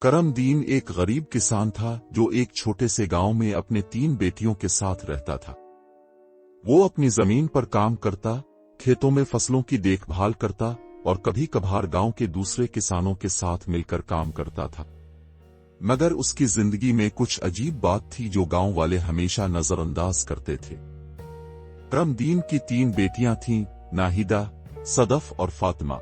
करमदीन एक गरीब किसान था जो एक छोटे से गांव में अपने 3 बेटियों के साथ रहता था। वो अपनी जमीन पर काम करता, खेतों में फसलों की देखभाल करता और कभी कभार गांव के दूसरे किसानों के साथ मिलकर काम करता था। मगर उसकी जिंदगी में कुछ अजीब बात थी जो गांव वाले हमेशा नजरअंदाज करते थे। करमदीन की 3 बेटियां थीं, नाहिदा, सदफ और फातिमा।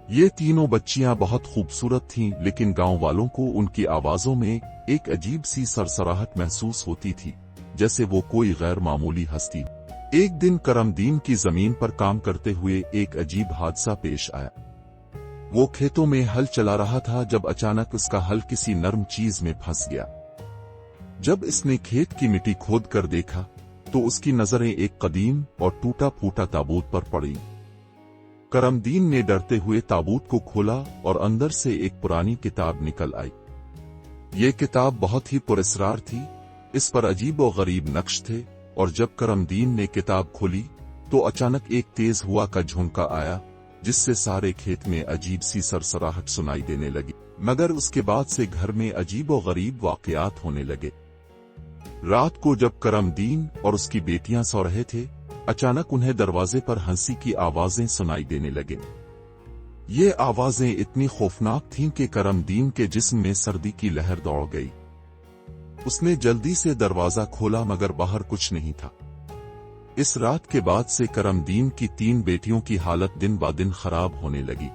ये तीनों बच्चियां बहुत खूबसूरत थीं, लेकिन गांव वालों को उनकी आवाजों में एक अजीब सी सरसराहट महसूस होती थी, जैसे वो कोई गैर मामूली हस्ती। एक दिन करमदीन की जमीन पर काम करते हुए एक अजीब हादसा पेश आया। वो खेतों में हल चला रहा था जब अचानक उसका हल किसी नरम चीज में फंस गया। जब इसने खेत की मिट्टी खोद कर देखा तो उसकी नजरें एक कदीम और टूटा फूटा ताबूत पर पड़ी। करमदीन ने डरते हुए ताबूत को खोला और अंदर से एक पुरानी किताब निकल आई। ये किताब बहुत ही पुरस्कार थी, इस पर अजीब और गरीब नक्श थे, और जब करमदीन ने किताब खोली तो अचानक एक तेज हवा का झोंका आया, जिससे सारे खेत में अजीब सी सरसराहट सुनाई देने लगी। मगर उसके बाद से घर में अजीब और गरीब वाकयात होने लगे। रात को जब करमदीन और उसकी बेटियां सो रहे थे, अचानक उन्हें दरवाजे पर हंसी की आवाजें सुनाई देने लगे। ये आवाजें इतनी खौफनाक थीं कि करमदीन के जिस्म में सर्दी की लहर दौड़ गई। उसने जल्दी से दरवाजा खोला मगर बाहर कुछ नहीं था। इस रात के बाद से करमदीन की 3 बेटियों की हालत दिन ब दिन खराब होने लगी।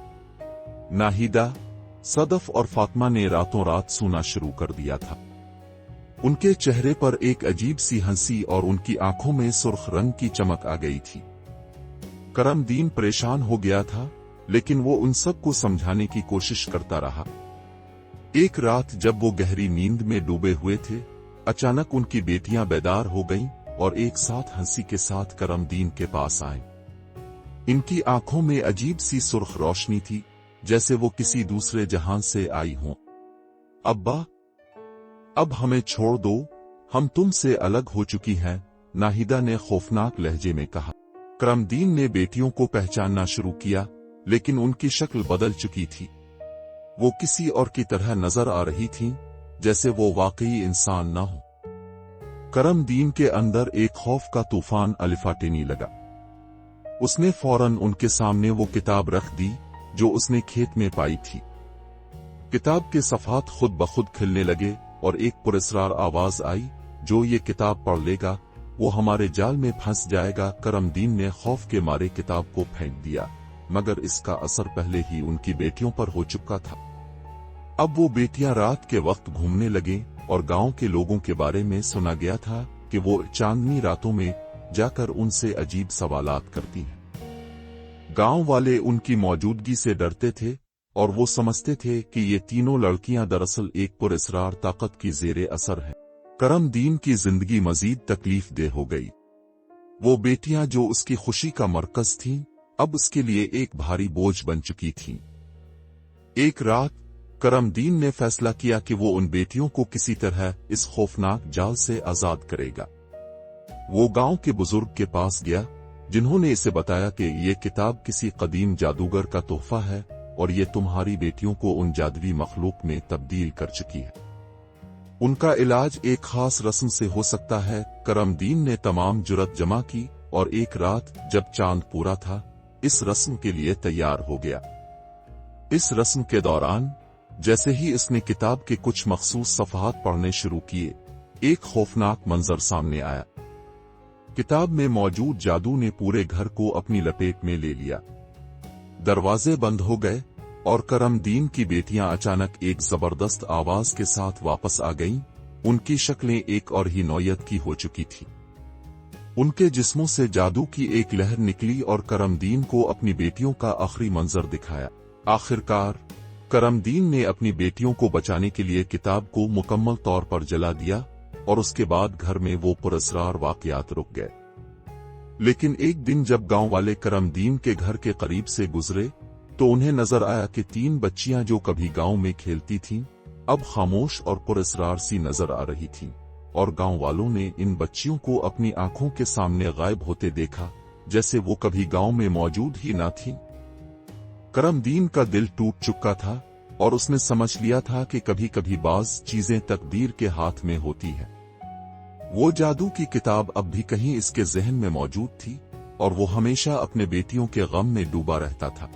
नाहिदा, सदफ और फातिमा ने रातों रात सोना शुरू कर दिया था। उनके चेहरे पर एक अजीब सी हंसी और उनकी आंखों में सुर्ख रंग की चमक आ गई थी। करमदीन परेशान हो गया था, लेकिन वो उन सब को समझाने की कोशिश करता रहा। एक रात जब वो गहरी नींद में डूबे हुए थे, अचानक उनकी बेटियां बेदार हो गईं और एक साथ हंसी के साथ करमदीन के पास आईं। इनकी आंखों में अजीब सी सुर्ख रोशनी थी, जैसे वो किसी दूसरे जहां से आई हों। अब्बा, अब हमें छोड़ दो, हम तुमसे अलग हो चुकी हैं, नाहिदा ने खौफनाक लहजे में कहा। करमदीन ने बेटियों को पहचानना शुरू किया, लेकिन उनकी शक्ल बदल चुकी थी। वो किसी और की तरह नजर आ रही थीं, जैसे वो वाकई इंसान न हो। करमदीन के अंदर एक खौफ का तूफान अलिफाटेने लगा। उसने फौरन उनके सामने वो किताब रख दी जो उसने खेत में पाई थी। किताब के सफ़हात खुद ब खुद खिलने लगे और एक पुरस्कार आवाज आई, जो ये किताब पढ़ लेगा वो हमारे जाल में फंस जाएगा। करमदीन ने खौफ के मारे किताब को फेंक दिया, मगर इसका असर पहले ही उनकी बेटियों पर हो चुका था। अब वो बेटियां रात के वक्त घूमने लगे और गांव के लोगों के बारे में सुना गया था कि वो चांदनी रातों में जाकर उनसे अजीब सवालात करती हैं। गांव वाले उनकी मौजूदगी से डरते थे और वो समझते थे कि ये तीनों लड़कियां दरअसल एक पुरस्कार ताकत की जेरे असर हैं। करमदीन की जिंदगी मजीद तकलीफ दे हो गई। वो बेटियां जो उसकी खुशी का मरकज थीं, अब उसके लिए एक भारी बोझ बन चुकी थीं। एक रात करमदीन ने फैसला किया कि वो उन बेटियों को किसी तरह इस खौफनाक जाल से आजाद करेगा। वो गांव के बुजुर्ग के पास गया, जिन्होंने इसे बताया कि ये किताब किसी कदीम जादूगर का तोहफा है और ये तुम्हारी बेटियों को उन जादुई मखलूक में तब्दील कर चुकी है। उनका इलाज एक खास रस्म से हो सकता है। करमदीन ने तमाम जुर्रत जमा की और एक रात जब चांद पूरा था, इस रस्म के लिए तैयार हो गया। इस रस्म के दौरान जैसे ही इसने किताब के कुछ मखसूस सफ़हात पढ़ने शुरू किए, एक खौफनाक मंजर सामने आया। किताब में मौजूद जादू ने पूरे घर को अपनी लपेट में ले लिया। दरवाजे बंद हो गए और करमदीन की बेटियां अचानक एक जबरदस्त आवाज के साथ वापस आ गईं। उनकी शक्लें एक और ही नौयत की हो चुकी थी। उनके जिस्मों से जादू की एक लहर निकली और करमदीन को अपनी बेटियों का आखिरी मंजर दिखाया। आखिरकार करमदीन ने अपनी बेटियों को बचाने के लिए किताब को मुकम्मल तौर पर जला दिया और उसके बाद घर में वो पुरस्कार वाकयात रुक गए। लेकिन एक दिन जब गांव वाले करमदीन के घर के करीब से गुजरे तो उन्हें नजर आया कि 3 बच्चियां जो कभी गांव में खेलती थीं, अब खामोश और पुरस्कार सी नजर आ रही थीं, और गांव वालों ने इन बच्चियों को अपनी आंखों के सामने गायब होते देखा, जैसे वो कभी गांव में मौजूद ही न थीं। करमदीन का दिल टूट चुका था, और उसने समझ लिया था कि कभी कभी बाज़ चीजें तकदीर के हाथ में होती है। वो जादू की किताब अब भी कहीं इसके ज़हन में मौजूद थी और वो हमेशा अपने बेटियों के गम में डूबा रहता था।